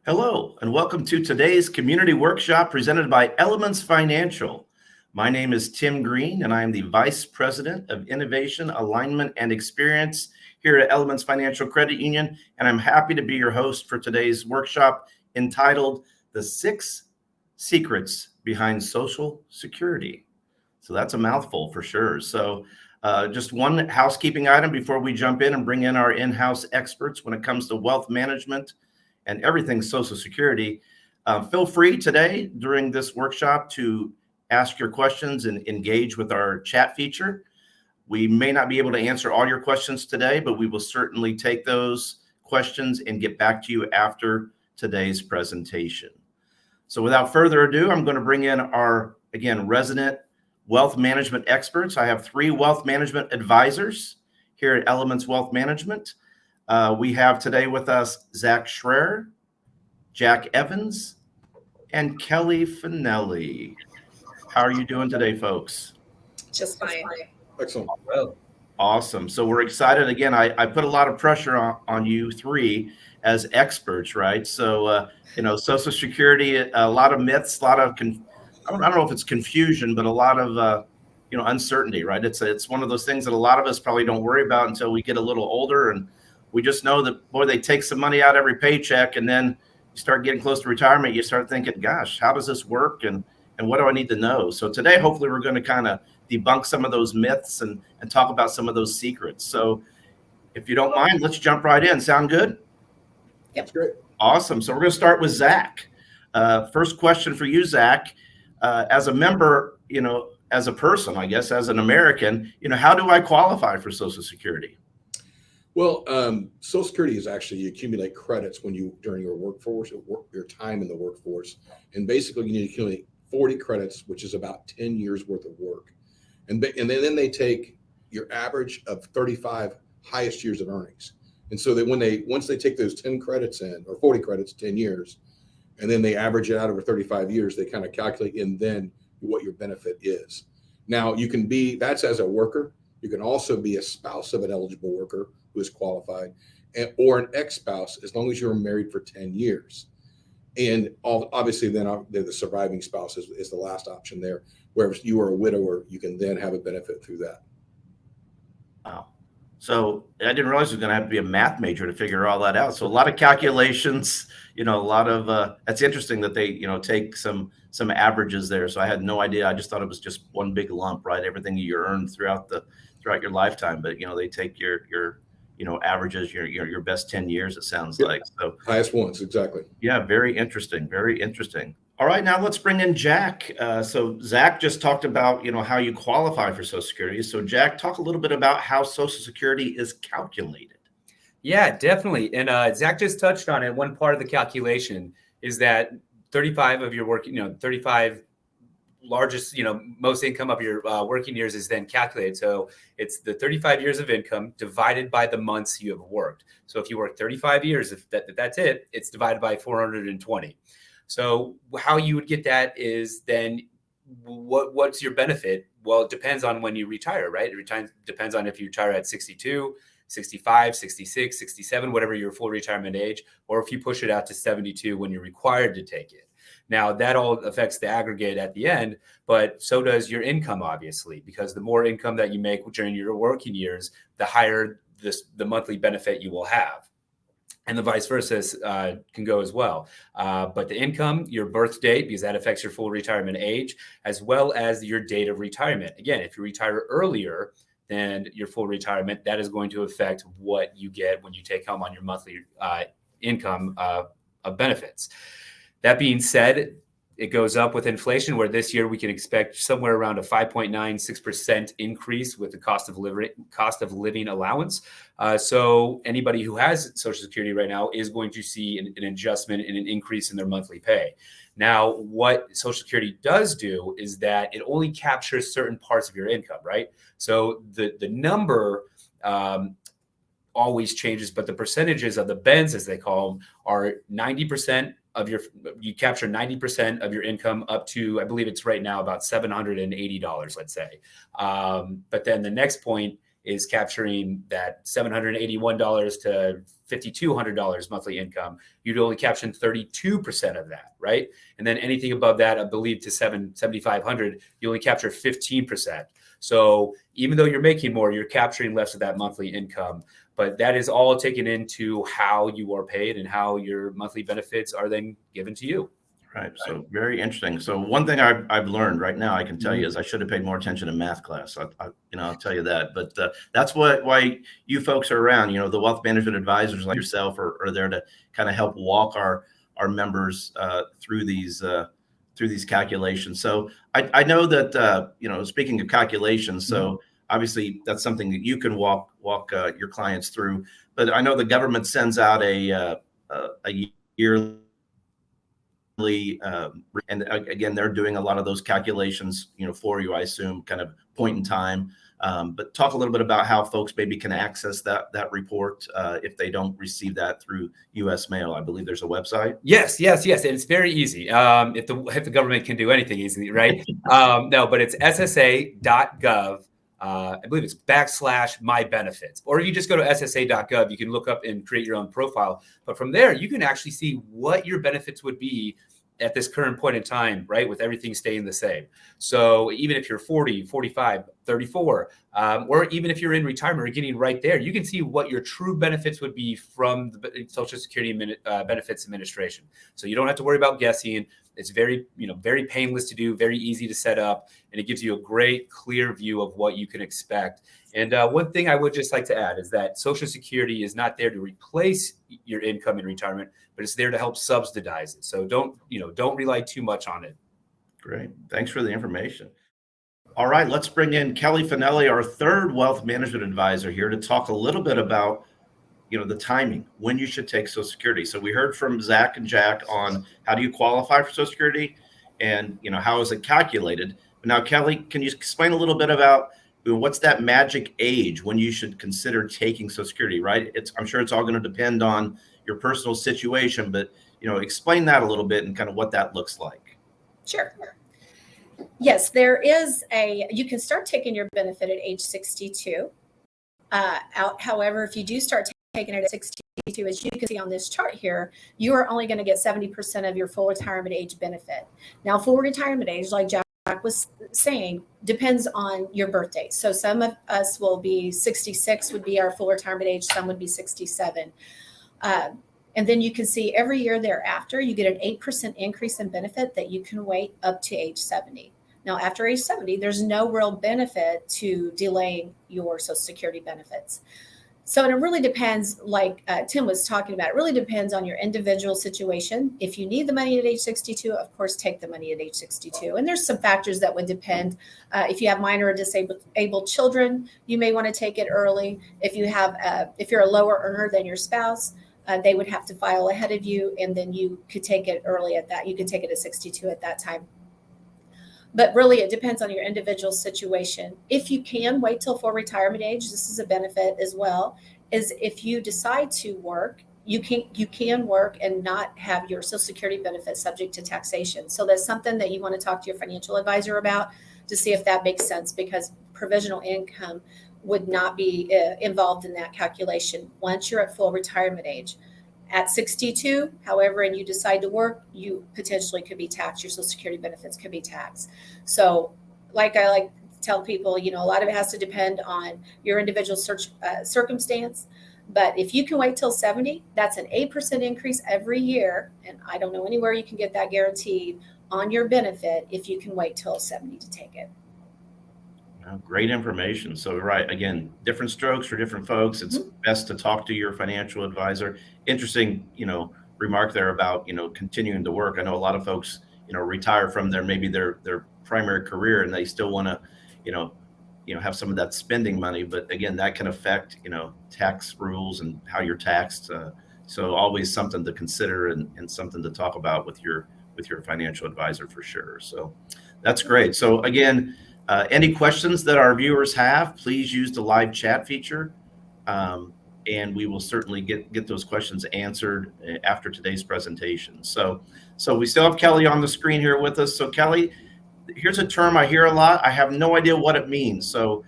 Hello, and welcome to today's community workshop presented by Elements Financial. My name is Tim Green, and I am the Vice President of Innovation, Alignment, and Experience here at Elements Financial Credit Union, and I'm happy to be your host for today's workshop entitled The 6 Secrets Behind Social Security. So that's a mouthful for sure. So just one housekeeping item before we jump in and bring in our in-house experts when it comes to wealth management and everything Social Security. Feel free today during this workshop to ask your questions and engage with our chat feature. We may not be able to answer all your questions today, but we will certainly take those questions and get back to you after today's presentation. So without further ado, I'm going to bring in our, again, resident wealth management experts. I have 3 wealth management advisors here at Elements Wealth Management. We have today with us Zach Schreier, Jack Evans, and Kelly Finelli. How are you doing today, folks? Just fine. Excellent. Well, awesome. So we're excited. Again, I put a lot of pressure on you 3 as experts, right? So, Social Security, a lot of myths, a lot of, I don't know if it's confusion, but a lot of, uncertainty, right? It's one of those things that a lot of us probably don't worry about until we get a little older, and we just know that, boy, they take some money out every paycheck, and then you start getting close to retirement, you start thinking, gosh, how does this work, and what do I need to know? So today, hopefully, we're going to kind of debunk some of those myths and talk about some of those secrets. So if you don't mind, let's jump right in. Sound good? Yep. That's great. Awesome. So we're going to start with Zach. First question for you, Zach. As a member, as a person, I guess, as an American, how do I qualify for Social Security? Well, Social Security is actually, you accumulate credits during your workforce, your time in the workforce. And basically, you need to accumulate 40 credits, which is about 10 years worth of work. And then they take your average of 35 highest years of earnings. And so that once they take those 10 credits in, or 40 credits, 10 years, and then they average it out over 35 years, they kind of calculate in then what your benefit is. Now, that's as a worker. You can also be a spouse of an eligible worker who is qualified, or an ex-spouse, as long as you're married for 10 years. And obviously, then the surviving spouse is the last option there. Whereas you are a widower, you can then have a benefit through that. Wow. So I didn't realize it was going to have to be a math major to figure all that out. So a lot of calculations, a lot of that's interesting that they, take some averages there. So I had no idea. I just thought it was just one big lump, right? Everything you earned throughout your lifetime. But, they take your averages, your best 10 years, it sounds like. So highest ones, exactly. Yeah, very interesting. Very interesting. All right, now let's bring in Jack. So Zach just talked about, how you qualify for Social Security. So Jack, talk a little bit about how Social Security is calculated. Yeah, definitely. And Zach just touched on it. One part of the calculation is that 35 of your working, 35 largest, most income of your working years is then calculated. So it's the 35 years of income divided by the months you have worked. So if you work 35 years, if that's it, it's divided by 420. So how you would get that is then what's your benefit? Well, it depends on when you retire, right? It depends on if you retire at 62, 65, 66, 67, whatever your full retirement age, or if you push it out to 72 when you're required to take it. Now, that all affects the aggregate at the end, but so does your income, obviously, because the more income that you make during your working years, the higher the monthly benefit you will have. And the vice versa can go as well. But the income, your birth date, because that affects your full retirement age, as well as your date of retirement. Again, if you retire earlier than your full retirement, that is going to affect what you get when you take home on your monthly income of benefits. That being said, it goes up with inflation, where this year we can expect somewhere around a 5.96% increase with the cost of living allowance. So anybody who has Social Security right now is going to see an adjustment and an increase in their monthly pay. Now, what Social Security does do is that it only captures certain parts of your income, right? So the number always changes, but the percentages of the bends, as they call them, are 90% you capture 90% of your income up to, I believe it's right now about $780, let's say. But then the next point is capturing that $781 to $5,200 monthly income, you'd only caption 32% of that, right? And then anything above that, I believe to $7,500, you only capture 15%. So even though you're making more, you're capturing less of that monthly income. But that is all taken into how you are paid and how your monthly benefits are then given to you. Right. So very interesting. So one thing I've learned right now, I can tell you, is I should have paid more attention in math class. I'll tell you that. But that's why you folks are around. The wealth management advisors like yourself are there to kind of help walk our members through these calculations. So I know that speaking of calculations, so obviously that's something that you can walk your clients through. But I know the government sends out a yearly. And again, they're doing a lot of those calculations, for you, I assume, kind of point in time. But talk a little bit about how folks maybe can access that report if they don't receive that through U.S. mail. I believe there's a website. Yes. And it's very easy. If the government can do anything easily, right? No, but it's ssa.gov. I believe it's /mybenefits. Or if you just go to ssa.gov, you can look up and create your own profile. But from there, you can actually see what your benefits would be at this current point in time, right? With everything staying the same. So even if you're 40, 45, 34, or even if you're in retirement or getting right there, you can see what your true benefits would be from the Social Security Benefits Administration. So you don't have to worry about guessing. It's very painless to do, very easy to set up, and it gives you a great, clear view of what you can expect. And one thing I would just like to add is that Social Security is not there to replace your income in retirement, but it's there to help subsidize it. So don't rely too much on it. Great. Thanks for the information. All right, let's bring in Kelly Finelli, our third wealth management advisor, here to talk a little bit about the timing, when you should take Social Security. So we heard from Zach and Jack on how do you qualify for Social Security and, how is it calculated. But now, Kelly, can you explain a little bit about what's that magic age when you should consider taking Social Security, right? I'm sure it's all going to depend on your personal situation, but, explain that a little bit and kind of what that looks like. Sure. Yes, you can start taking your benefit at age 62. However, if you do start taking it at 62, as you can see on this chart here, you are only going to get 70% of your full retirement age benefit. Now, full retirement age, like Jack was saying, depends on your birthday. So some of us will be 66 would be our full retirement age. Some would be 67. And then you can see every year thereafter, you get an 8% increase in benefit that you can wait up to age 70. Now, after age 70, there's no real benefit to delaying your Social Security benefits. So it really depends, like Tim was talking about, it really depends on your individual situation. If you need the money at age 62, of course, take the money at age 62. And there's some factors that would depend. If you have minor or disabled children, you may want to take it early. If you're a lower earner than your spouse, they would have to file ahead of you, and then you could take it early at that. You could take it at 62 at that time. But really, it depends on your individual situation. If you can wait till full retirement age, this is a benefit as well, is if you decide to work, you can work and not have your Social Security benefit subject to taxation. So that's something that you want to talk to your financial advisor about to see if that makes sense, because provisional income would not be involved in that calculation once you're at full retirement age. At 62, however, and you decide to work, you potentially could be taxed. Your Social Security benefits could be taxed. So like I like to tell people, a lot of it has to depend on your individual circumstance. But if you can wait till 70, that's an 8% increase every year. And I don't know anywhere you can get that guaranteed on your benefit if you can wait till 70 to take it. Great information. So, right, again, different strokes for different folks. It's best to talk to your financial advisor. Interesting, remark there about, continuing to work. I know a lot of folks, retire from their primary career, and they still want to, have some of that spending money. But again, that can affect, tax rules and how you're taxed. So always something to consider and something to talk about with your financial advisor for sure. So that's great. So again, any questions that our viewers have, please use the live chat feature, and we will certainly get those questions answered after today's presentation. So we still have Kelly on the screen here with us. So Kelly, here's a term I hear a lot. I have no idea what it means. So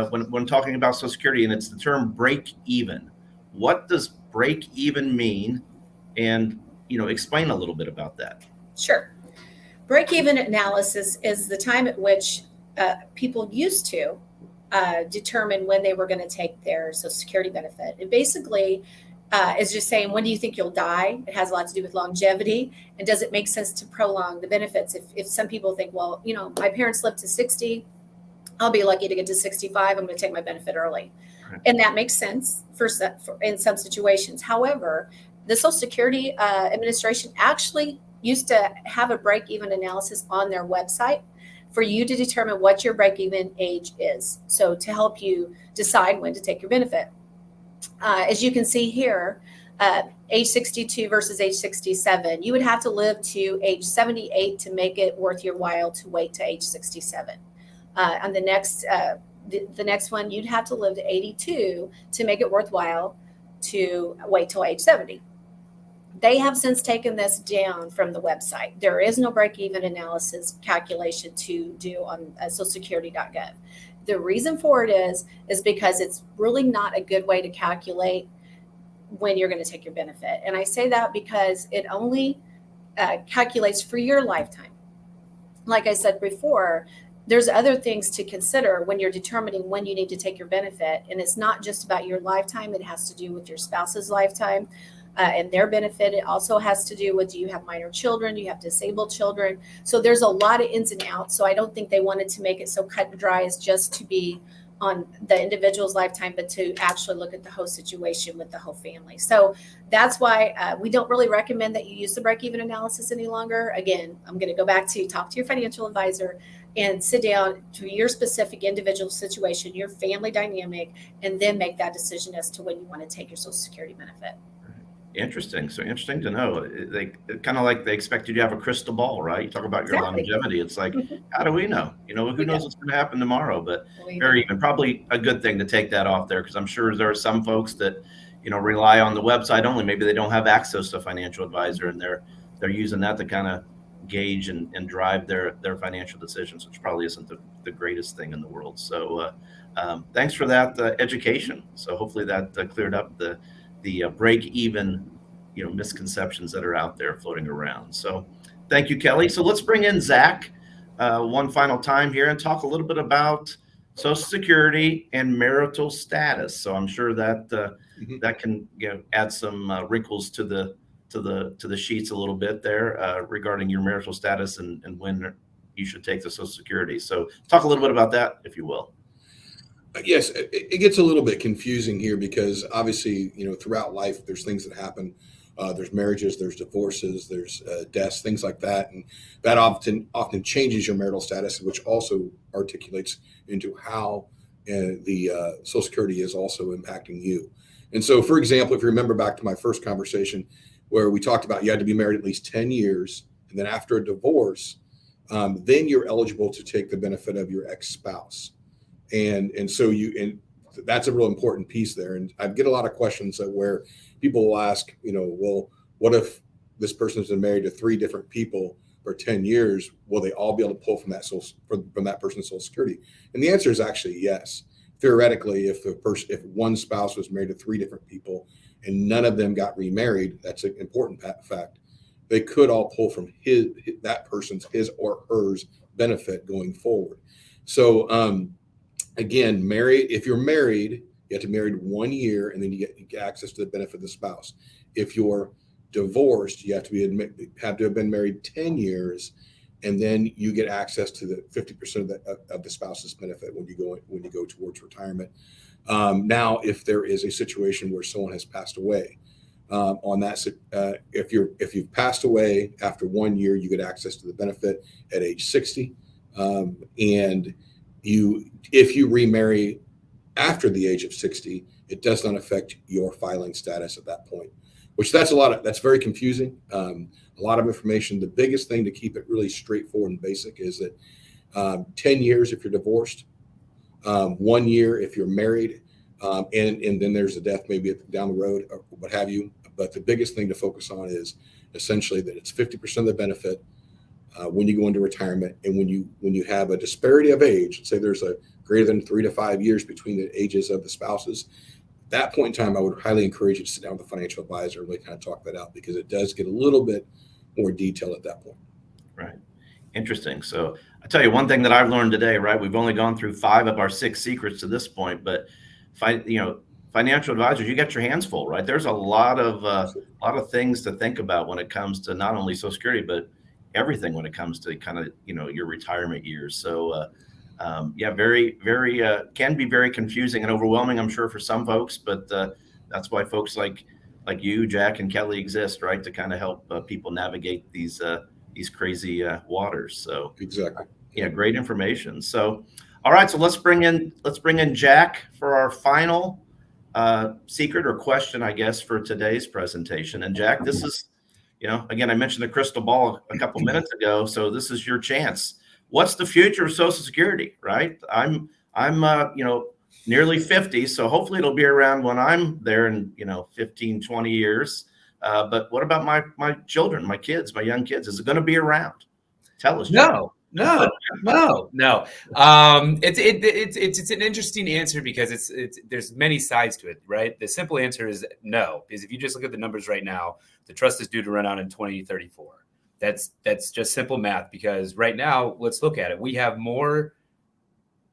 when talking about Social Security, and it's the term break even. What does break even mean? And, explain a little bit about that. Sure. Break-even analysis is the time at which people used to determine when they were going to take their Social Security benefit. It basically is just saying, when do you think you'll die? It has a lot to do with longevity. And does it make sense to prolong the benefits? If some people think, well, my parents lived to 60, I'll be lucky to get to 65. I'm going to take my benefit early. Right. And that makes sense in some situations. However, the Social Security Administration actually used to have a break-even analysis on their website for you to determine what your break-even age is. So to help you decide when to take your benefit. As you can see here, age 62 versus age 67, you would have to live to age 78 to make it worth your while to wait to age 67. On the next one, you'd have to live to 82 to make it worthwhile to wait till age 70. They have since taken this down from the website. There is no break-even analysis calculation to do on socialsecurity.gov. The reason for it is because it's really not a good way to calculate when you're going to take your benefit. And I say that because it only calculates for your lifetime. Like I said before, there's other things to consider when you're determining when you need to take your benefit. And it's not just about your lifetime. It has to do with your spouse's lifetime. And their benefit. It also has to do with, do you have minor children? Do you have disabled children? So there's a lot of ins and outs. So I don't think they wanted to make it so cut and dry as just to be on the individual's lifetime, but to actually look at the whole situation with the whole family. So that's why we don't really recommend that you use the break-even analysis any longer. Again, I'm going to go back to talk to your financial advisor and sit down to your specific individual situation, your family dynamic, and then make that decision as to when you want to take your Social Security benefit. Interesting. So interesting to know. They kind of like they expect you to have a crystal ball, right? You talk about your longevity. It's like, how do we know? Who knows what's going to happen tomorrow? But very even probably a good thing to take that off there, because I'm sure there are some folks that, rely on the website only. Maybe they don't have access to a financial advisor, and they're using that to kind of gauge and drive their financial decisions, which probably isn't the greatest thing in the world. So thanks for that education. So hopefully that cleared up the break-even, misconceptions that are out there floating around. So thank you, Kelly. So let's bring in Zach one final time here and talk a little bit about Social Security and marital status. So I'm sure that that can add some wrinkles to the sheets a little bit there regarding your marital status and when you should take the Social Security. So talk a little bit about that, if you will. Yes, it gets a little bit confusing here because obviously, throughout life, there's things that happen. There's marriages, there's divorces, there's deaths, things like that. And that often changes your marital status, which also articulates into how the Social Security is also impacting you. And so, for example, if you remember back to my first conversation where we talked about you had to be married at least 10 years. And then after a divorce, then you're eligible to take the benefit of your ex-spouse. And so that's a real important piece there. And I get a lot of questions where people will ask, well, what if this person's been married to 3 different people for 10 years? Will they all be able to pull from that person's Social Security? And the answer is actually yes. Theoretically, if one spouse was married to 3 different people and none of them got remarried, that's an important fact. They could all pull from that person's his or hers benefit going forward. So, again, if you're married, you have to be married 1 year and then you get access to the benefit of the spouse. If you're divorced, you have to have been married 10 years and then you get access to the 50% of the spouse's benefit when you go towards retirement. Now, if there is a situation where someone has passed away, if you've passed away after 1 year, you get access to the benefit at age 60. And if you remarry after the age of 60, it does not affect your filing status at that point, that's very confusing. A lot of information. The biggest thing to keep it really straightforward and basic is that 10 years if you're divorced, 1 year if you're married, and then there's a death maybe down the road or what have you. But the biggest thing to focus on is essentially that it's 50% of the benefit when you go into retirement, and when you have a disparity of age, say there's a greater than 3 to 5 years between the ages of the spouses. At that point in time, I would highly encourage you to sit down with a financial advisor and really kind of talk that out, because it does get a little bit more detail at that point. Right. Interesting. So I tell you one thing that I've learned today, right? We've only gone through 5 of our 6 secrets to this point, but financial advisors, you got your hands full, right? There's a lot of things to think about when it comes to not only Social Security, but everything when it comes to kind of, your retirement years. So, very, very, can be very confusing and overwhelming, I'm sure, for some folks, but that's why folks like you, Jack, and Kelly exist, right? To kind of help people navigate these crazy waters. So Exactly. Yeah, great information. So, all right, so let's bring in Jack for our final secret or question, I guess, for today's presentation. And Jack, this is, again, I mentioned the crystal ball a couple minutes ago, so this is your chance. What's the future of Social Security, right? I'm nearly 50, so hopefully it'll be around when I'm there in 15, 20 years. But what about my children, my kids, my young kids? Is it going to be around? Tell us, Jack. No. It's an interesting answer because there's many sides to it, right? The simple answer is no, because if you just look at the numbers right now, the trust is due to run out in 2034. That's just simple math, because right now, let's look at it. We have more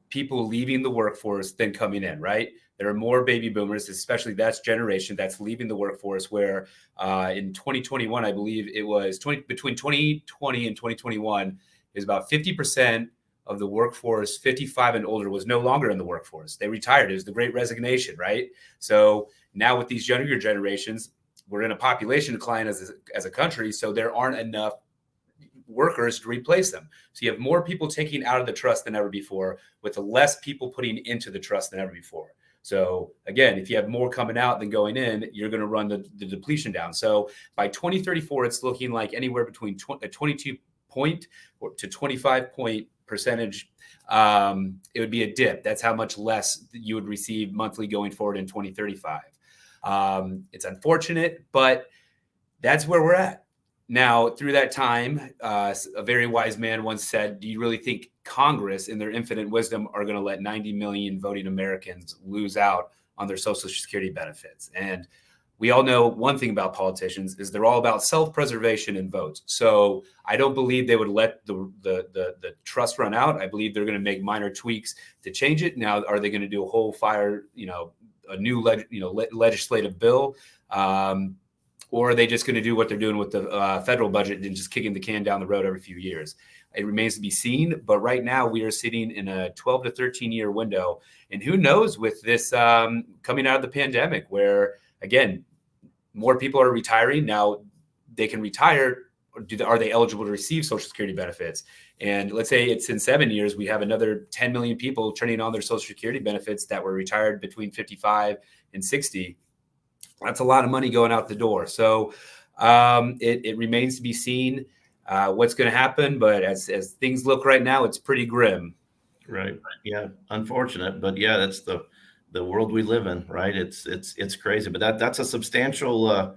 people leaving the workforce than coming in, right? There are more baby boomers, especially that's generation that's leaving the workforce, where in 2021, I believe it was between 2020 and 2021, is about 50% of the workforce 55 and older was no longer in the workforce. They retired. It was the Great Resignation, right? So now with these younger generations, we're in a population decline as a country, so there aren't enough workers to replace them. So you have more people taking out of the trust than ever before, with less people putting into the trust than ever before. So again, if you have more coming out than going in, you're going to run the depletion down. So by 2034, it's looking like anywhere between a 22 point to 25 point percentage. It would be a dip. That's how much less you would receive monthly going forward in 2035. It's unfortunate, but that's where we're at. Now, through that time, a very wise man once said, do you really think Congress, in their infinite wisdom, are going to let 90 million voting Americans lose out on their Social Security benefits? And we all know one thing about politicians is they're all about self-preservation and votes. So I don't believe they would let the trust run out. I believe they're going to make minor tweaks to change it. Now, are they going to do a whole a new legislative bill? Or are they just going to do what they're doing with the federal budget and just kicking the can down the road every few years? It remains to be seen. But right now we are sitting in a 12 to 13 year window. And who knows with this coming out of the pandemic, where, again, more people are retiring. Now they can retire. Are they eligible to receive Social Security benefits? And let's say it's in 7 years, we have another 10 million people turning on their Social Security benefits that were retired between 55 and 60. That's a lot of money going out the door. So it remains to be seen what's going to happen. But as things look right now, it's pretty grim. Right. Yeah. Unfortunate, but yeah, that's the world we live in, right? It's crazy, but that's a substantial,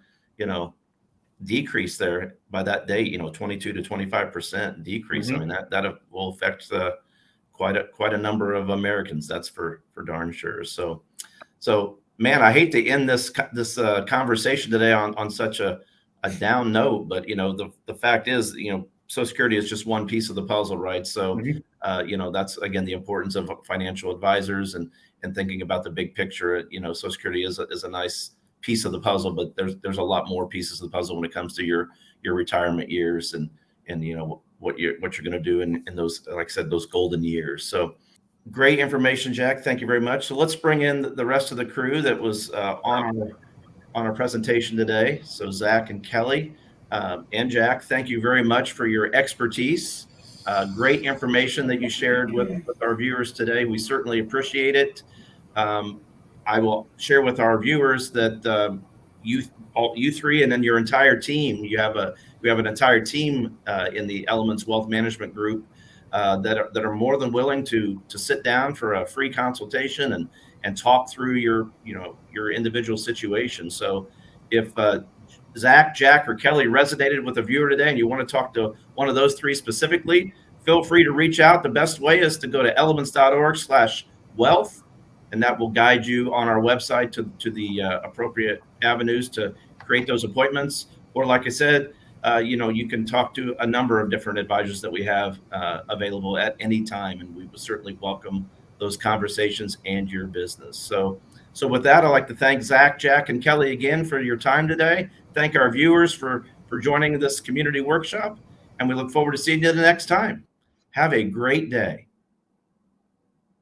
decrease there by that date, 22 to 25% decrease. Mm-hmm. I mean, that will affect quite a number of Americans. That's for darn sure. So man, I hate to end this conversation today on such a down note, but the fact is, Social Security is just one piece of the puzzle, right? So, mm-hmm. That's again the importance of financial advisors and thinking about the big picture. Social Security is a nice piece of the puzzle, but there's a lot more pieces of the puzzle when it comes to your retirement years and what you're going to do in those, like I said, those golden years. So. Great information, Jack. Thank you very much. So let's bring in the rest of the crew that was on our presentation today. So Zach and Kelly and Jack, thank you very much for your expertise. Great information that you shared with our viewers today. We certainly appreciate it. I will share with our viewers that you three and then your entire team, we have an entire team in the Elements Wealth Management Group that are more than willing to sit down for a free consultation and talk through your individual situation. So if Zach, Jack, or Kelly resonated with a viewer today and you want to talk to one of those three specifically, feel free to reach out. The best way is to go to elements.org/wealth, and that will guide you on our website to the appropriate avenues to create those appointments. Or like I said, you can talk to a number of different advisors that we have available at any time, and we would certainly welcome those conversations and your business. So with that, I'd like to thank Zach, Jack, and Kelly again for your time today. Thank our viewers for joining this community workshop, and we look forward to seeing you the next time. Have a great day.